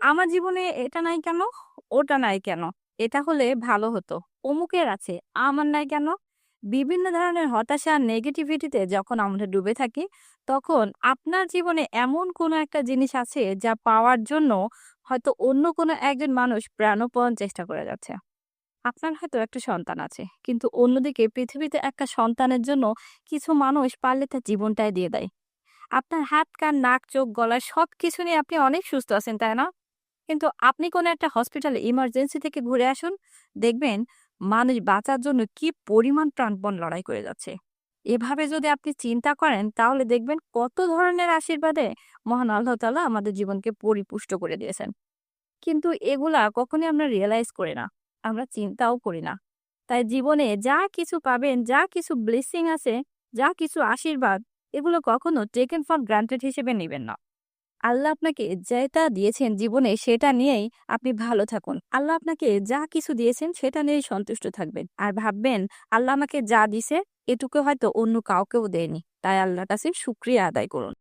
আমার জীবনে এটা নাই কেন? ওটা নাই কেন? এটা হলে ভালো হতো। অমুকের আছে, আমার নাই কেন? বিভিন্ন ধরনের হতাশা আর নেগেটিভিটিতে যখন আমরা ডুবে থাকি, তখন আপনার জীবনে এমন কোনো একটা জিনিস আছে যা পাওয়ার জন্য হয়তো অন্য কোনো একজন মানুষ প্রাণপণ চেষ্টা করে যাচ্ছে। আপনার হয়তো একটা সন্তান আছে। কিন্তু অন্যদিকে পৃথিবীতে একটা সন্তানের জন্য কিছু মানুষ পারলে তার জীবনটাই দিয়ে দেয়। আপনার হাত, কান, নাক, চোখ, গলা সবকিছু নিয়ে আপনি অনেক সুস্থ আছেন, তাই না? কিন্তু আপনি কোনো একটা হসপিটালে ইমার্জেন্সি থেকে ঘুরে আসুন, দেখবেন মানুষ বাঁচার জন্য কি পরিমাণ প্রাণপণ লড়াই করে যাচ্ছে। এভাবে যদি আপনি চিন্তা করেন তাহলে দেখবেন কত ধরনের আশীর্বাদে মহান আল্লাহ তাআলা আমাদের জীবনকে পরিপুষ্ট করে দিয়েছেন। কিন্তু এগুলা কখনোই আমরা রিয়ালাইজ করি না। আমরা চিন্তাও করি না। তাই জীবনে যা কিছু পাবেন, যা কিছু ব্লেসিং আছে, যা কিছু আশীর্বাদ, এগুলো কখনো টেকেন ফর গ্রান্টেড হিসেবে নিবেন না। আল্লাহ আপনাকে যেটা দিয়েছেন জীবনে সেটা নিয়েই আপনি ভালো থাকুন। আল্লাহ আপনাকে যা কিছু দিয়েছেন সেটা নিয়েই সন্তুষ্ট থাকবেন। আর ভাববেন আল্লাহ আমাকে যা দিছে এটুকু হয়তো অন্য কাউকেও দেয়নি। তাই আল্লাহর কাছে শুকরিয়া আদায় করুন।